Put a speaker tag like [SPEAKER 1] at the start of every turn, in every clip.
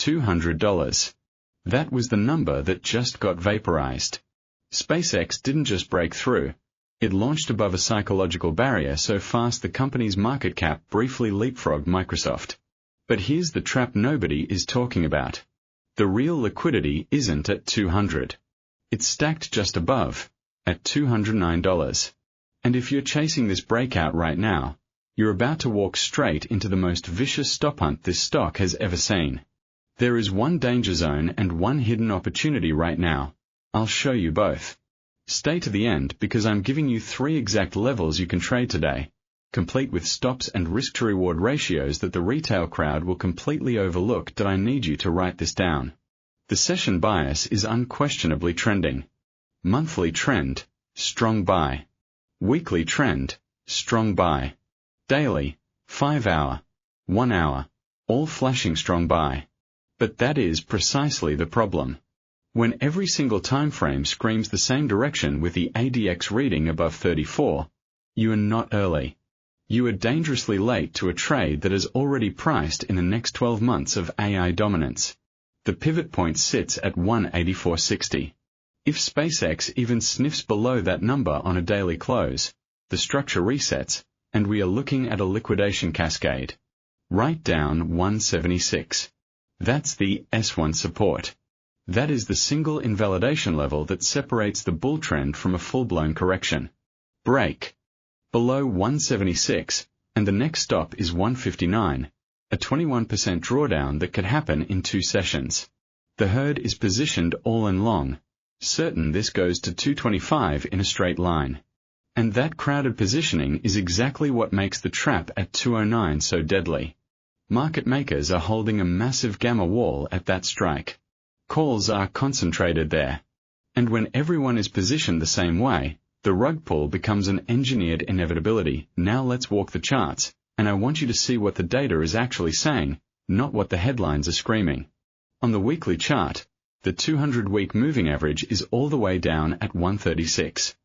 [SPEAKER 1] $200. That was the number that just got vaporized. SPACEX didn't just break through. It launched above a psychological barrier so fast the company's market cap briefly leapfrogged Microsoft. But here's the trap nobody is talking about. The real liquidity isn't at 200. It's stacked just above, at $209. And if you're chasing this breakout right now, you're about to walk straight into the most vicious stop hunt this stock has ever seen. There is one danger zone and one hidden opportunity right now. I'll show you both. Stay to the end because I'm giving you 3 exact levels you can trade today, complete with stops and risk-to-reward ratios that the retail crowd will completely overlook. I need you to write this down. The session bias is unquestionably trending. Monthly trend, strong buy. Weekly trend, strong buy. Daily, 5-hour, 1 hour, all flashing strong buy. But that is precisely the problem. When every single time frame screams the same direction with the ADX reading above 34, you are not early. You are dangerously late to a trade that is already priced in the next 12 months of AI dominance. The pivot point sits at 184.60. If SPACEX even sniffs below that number on a daily close, the structure resets, and we are looking at a liquidation cascade. Write down 176. That's the S1 support. That is the single invalidation level that separates the bull trend from a full-blown correction. Break below 176, and the next stop is 159, a 21% drawdown that could happen in 2 sessions. The herd is positioned all in long, certain this goes to 225 in a straight line. And that crowded positioning is exactly what makes the trap at 209 so deadly. Market makers are holding a massive gamma wall at that strike. Calls are concentrated there. And when everyone is positioned the same way, the rug pull becomes an engineered inevitability. Now let's walk the charts, and I want you to see what the data is actually saying, not what the headlines are screaming. On the weekly chart, the 200-week moving average is all the way down at 136.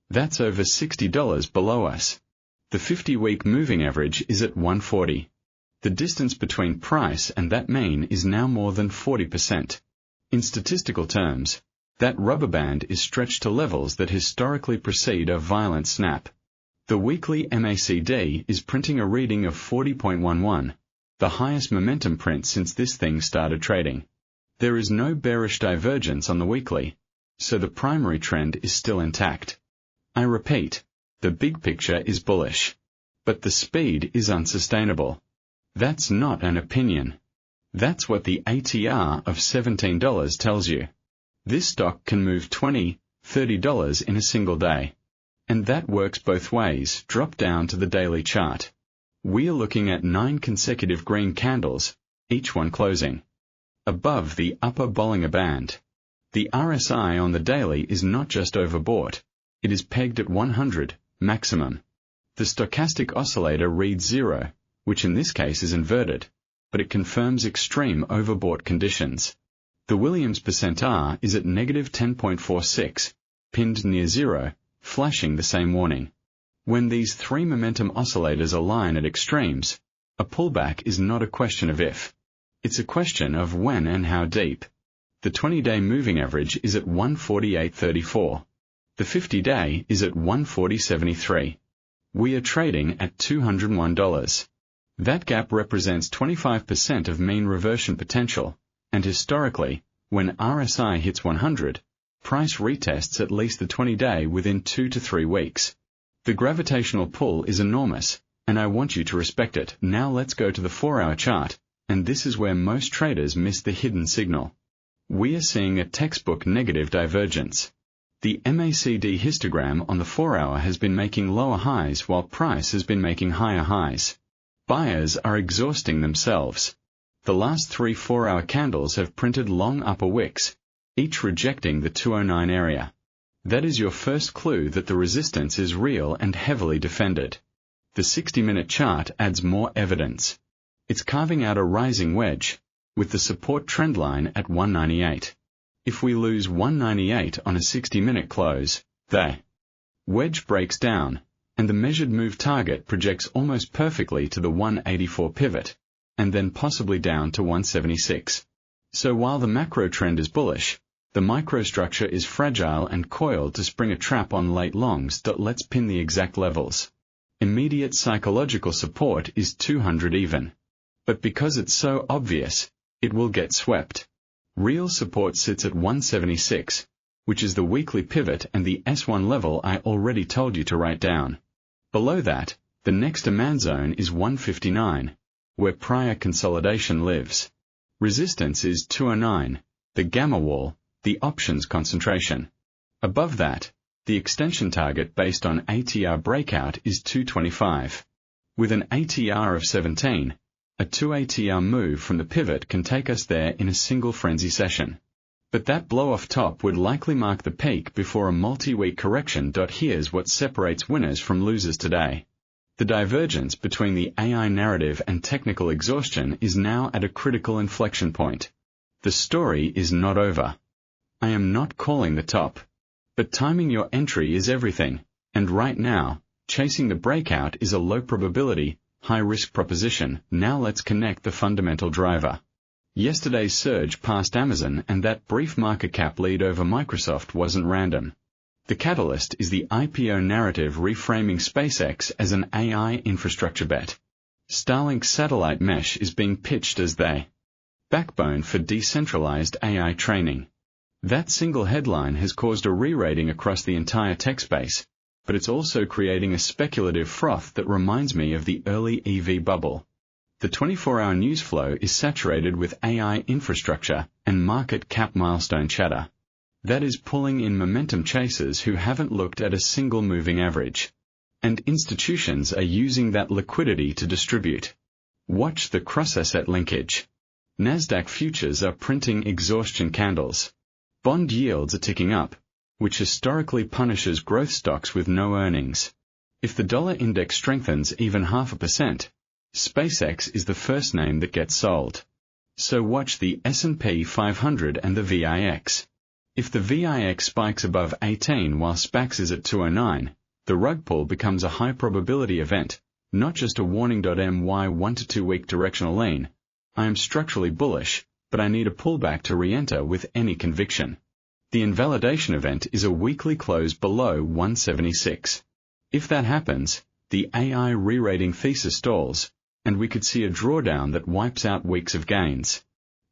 [SPEAKER 1] That's over $60 below us. The 50-week moving average is at 140. The distance between price and that mean is now more than 40%. In statistical terms, that rubber band is stretched to levels that historically precede a violent snap. The weekly MACD is printing a reading of 40.11, the highest momentum print since this thing started trading. There is no bearish divergence on the weekly, so the primary trend is still intact. I repeat, the big picture is bullish, but the speed is unsustainable. That's not an opinion. That's what the ATR of $17 tells you. This stock can move $20, $30 in a single day. And that works both ways. Drop down to the daily chart. We are looking at 9 consecutive green candles, each one closing above the upper Bollinger Band. The RSI on the daily is not just overbought, it is pegged at 100, maximum. The stochastic oscillator reads 0, which in this case is inverted, but it confirms extreme overbought conditions. The Williams %R is at negative 10.46, pinned near 0, flashing the same warning. When these 3 momentum oscillators align at extremes, a pullback is not a question of if. It's a question of when and how deep. The 20-day moving average is at 148.34. The 50-day is at 140.73. We are trading at $201. That gap represents 25% of mean reversion potential, and historically, when RSI hits 100, price retests at least the 20-day within 2 to 3 weeks. The gravitational pull is enormous, and I want you to respect it. Now let's go to the 4-hour chart, and this is where most traders miss the hidden signal. We are seeing a textbook negative divergence. The MACD histogram on the 4-hour has been making lower highs while price has been making higher highs. Buyers are exhausting themselves. The last 3 4-hour candles have printed long upper wicks, each rejecting the 209 area. That is your first clue that the resistance is real and heavily defended. The 60-minute chart adds more evidence. It's carving out a rising wedge, with the support trend line at 198. If we lose 198 on a 60-minute close, the wedge breaks down, and the measured move target projects almost perfectly to the 184 pivot, and then possibly down to 176. So while the macro trend is bullish, the microstructure is fragile and coiled to spring a trap on late longs. Let's pin the exact levels. Immediate psychological support is 200 even. But because it's so obvious, it will get swept. Real support sits at 176, which is the weekly pivot and the S1 level I already told you to write down. Below that, the next demand zone is 159, where prior consolidation lives. Resistance is 209, the gamma wall, the options concentration. Above that, the extension target based on ATR breakout is 225. With an ATR of 17, a 2 ATR move from the pivot can take us there in a single frenzy session. But that blow-off top would likely mark the peak before a multi-week correction. Here's what separates winners from losers today. The divergence between the AI narrative and technical exhaustion is now at a critical inflection point. The story is not over. I am not calling the top. But timing your entry is everything, and right now, chasing the breakout is a low probability, high-risk proposition. Now let's connect the fundamental driver. Yesterday's surge past Amazon and that brief market cap lead over Microsoft wasn't random. The catalyst is the IPO narrative reframing SPACEX as an AI infrastructure bet. Starlink's satellite mesh is being pitched as the backbone for decentralized AI training. That single headline has caused a re-rating across the entire tech space, but it's also creating a speculative froth that reminds me of the early EV bubble. The 24-hour news flow is saturated with AI infrastructure and market cap milestone chatter. That is pulling in momentum chasers who haven't looked at a single moving average. And institutions are using that liquidity to distribute. Watch the cross-asset linkage. Nasdaq futures are printing exhaustion candles. Bond yields are ticking up, which historically punishes growth stocks with no earnings. If the dollar index strengthens even 0.5%, SPACEX is the first name that gets sold. So watch the S&P 500 and the VIX. If the VIX spikes above 18 while SPACEX is at 209, the rug pull becomes a high probability event, not just a warning. My 1 to 2 week directional lean. I am structurally bullish, but I need a pullback to re-enter with any conviction. The invalidation event is a weekly close below 176. If that happens, the AI re-rating thesis stalls, and we could see a drawdown that wipes out weeks of gains.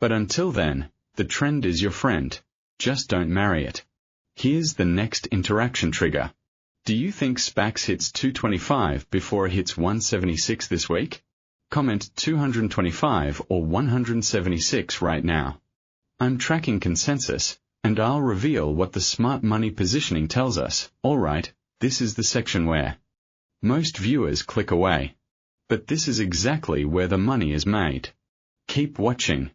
[SPEAKER 1] But until then, the trend is your friend. Just don't marry it. Here's the next interaction trigger. Do you think SPACEX hits 225 before it hits 176 this week? Comment 225 or 176 right now. I'm tracking consensus, and I'll reveal what the smart money positioning tells us. Alright, this is the section where most viewers click away. But this is exactly where the money is made. Keep watching.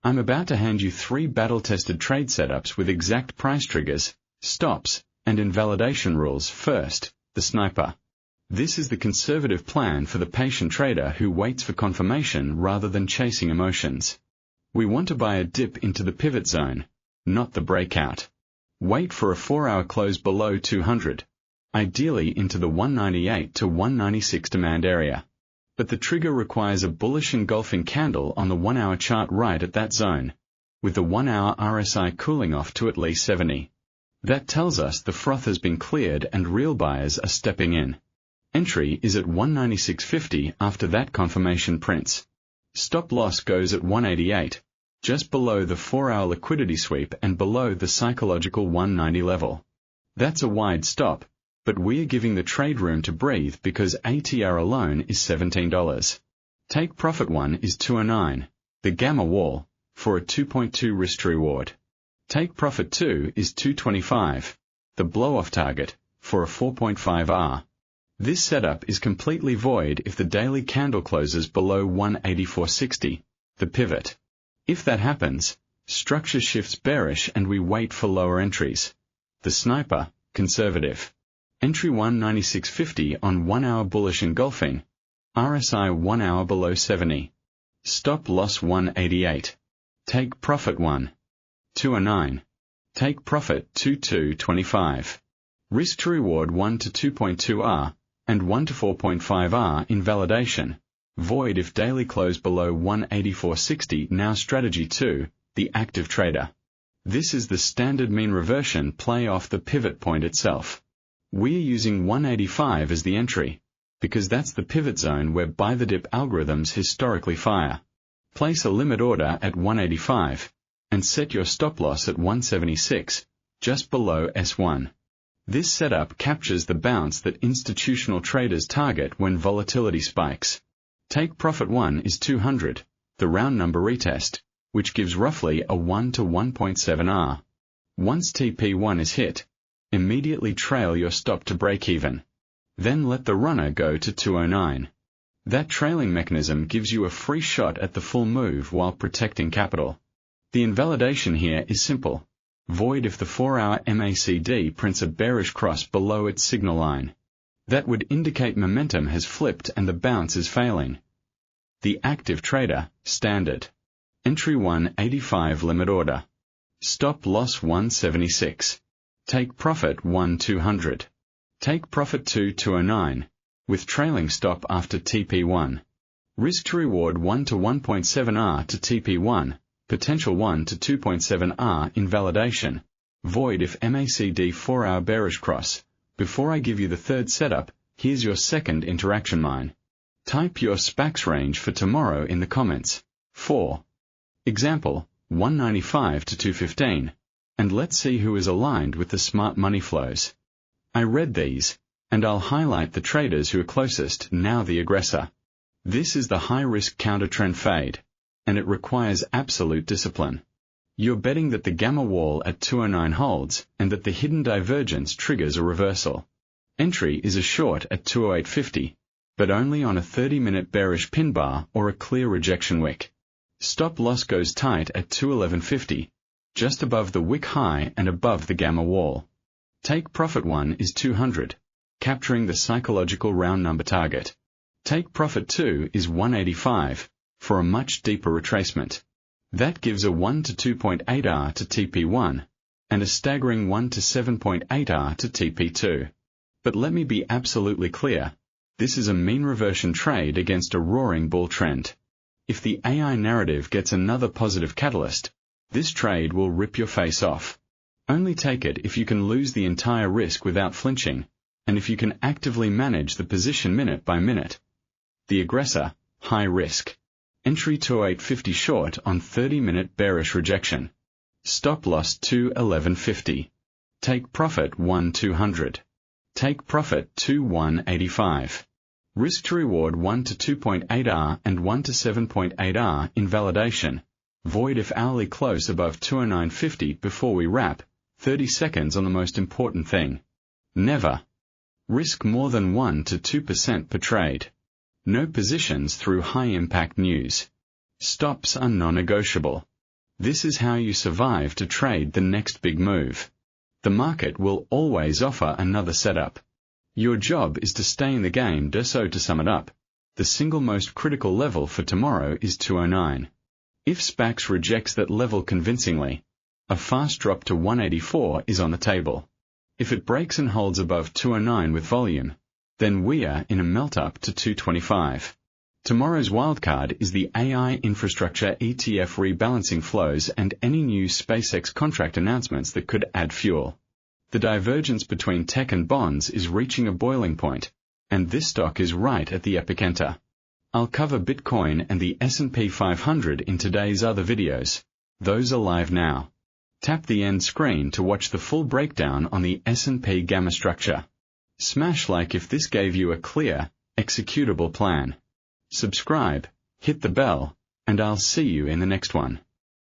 [SPEAKER 1] I'm about to hand you 3 battle-tested trade setups with exact price triggers, stops, and invalidation rules. First, the sniper. This is the conservative plan for the patient trader who waits for confirmation rather than chasing emotions. We want to buy a dip into the pivot zone, not the breakout. Wait for a 4-hour close below 200, ideally into the 198 to 196 demand area. But the trigger requires a bullish engulfing candle on the 1-hour chart right at that zone, with the 1-hour RSI cooling off to at least 70. That tells us the froth has been cleared and real buyers are stepping in. Entry is at 196.50 after that confirmation prints. Stop loss goes at 188, just below the 4-hour liquidity sweep and below the psychological 190 level. That's a wide stop, but we're giving the trade room to breathe because ATR alone is $17. Take profit 1 is 209, the gamma wall, for a 2.2 risk to reward. Take profit 2 is 225, the blow-off target, for a 4.5 R. This setup is completely void if the daily candle closes below 184.60, the pivot. If that happens, structure shifts bearish and we wait for lower entries. The sniper, conservative. Entry 196.50 on 1-hour bullish engulfing. RSI 1 hour below 70. Stop loss 188. Take profit 1. 209. Take profit 2225. Risk to reward 1 to 2.2 R and 1 to 4.5 R invalidation. Void if daily close below 184.60. Now strategy 2, the active trader. This is the standard mean reversion play off the pivot point itself. We're using 185 as the entry, because that's the pivot zone where buy-the-dip algorithms historically fire. Place a limit order at 185, and set your stop-loss at 176, just below S1. This setup captures the bounce that institutional traders target when volatility spikes. Take profit 1 is 200, the round number retest, which gives roughly a 1 to 1.7 R. Once TP1 is hit, immediately trail your stop to break even. Then let the runner go to 209. That trailing mechanism gives you a free shot at the full move while protecting capital. The invalidation here is simple. Void if the 4-hour MACD prints a bearish cross below its signal line. That would indicate momentum has flipped and the bounce is failing. The active trader, standard. Entry 185 limit order. Stop loss 176. Take profit 1 200. Take profit 2 209, with trailing stop after TP1. Risk to reward 1 to 1.7 R to TP1, potential 1 to 2.7 R invalidation. Void if MACD 4-hour bearish cross. Before I give you the third setup, here's your second interaction mine. Type your SPACEX range for tomorrow in the comments. 4. Example, 195 to 215. And let's see who is aligned with the smart money flows. I read these, and I'll highlight the traders who are closest, now the aggressor. This is the high-risk counter-trend fade, and it requires absolute discipline. You're betting that the gamma wall at 209 holds, and that the hidden divergence triggers a reversal. Entry is a short at 208.50, but only on a 30-minute bearish pin bar or a clear rejection wick. Stop loss goes tight at 211.50, just above the wick high and above the gamma wall. Take profit 1 is 200, capturing the psychological round number target. Take profit 2 is 185, for a much deeper retracement. That gives a 1 to 2.8 R to TP1, and a staggering 1 to 7.8 R to TP2. But let me be absolutely clear, this is a mean reversion trade against a roaring bull trend. If the AI narrative gets another positive catalyst, this trade will rip your face off. Only take it if you can lose the entire risk without flinching, and if you can actively manage the position minute by minute. The aggressor, high risk. Entry 208.50 short on 30-minute bearish rejection. Stop loss 211.50. Take profit 1 200. Take profit 2 185. Risk to reward 1 to 2.8 R and 1 to 7.8 R invalidation. Void if hourly close above 209.50 before we wrap. 30 seconds on the most important thing. Never risk more than 1 to 2% per trade. No positions through high-impact news. Stops are non-negotiable. This is how you survive to trade the next big move. The market will always offer another setup. Your job is to stay in the game. So to sum it up, the single most critical level for tomorrow is 209. If SPACEX rejects that level convincingly, a fast drop to 184 is on the table. If it breaks and holds above 209 with volume, then we are in a melt-up to 225. Tomorrow's wildcard is the AI infrastructure ETF rebalancing flows and any new SPACEX contract announcements that could add fuel. The divergence between tech and bonds is reaching a boiling point, and this stock is right at the epicenter. I'll cover Bitcoin and the S&P 500 in today's other videos. Those are live now. Tap the end screen to watch the full breakdown on the S&P gamma structure. Smash like if this gave you a clear, executable plan. Subscribe, hit the bell, and I'll see you in the next one.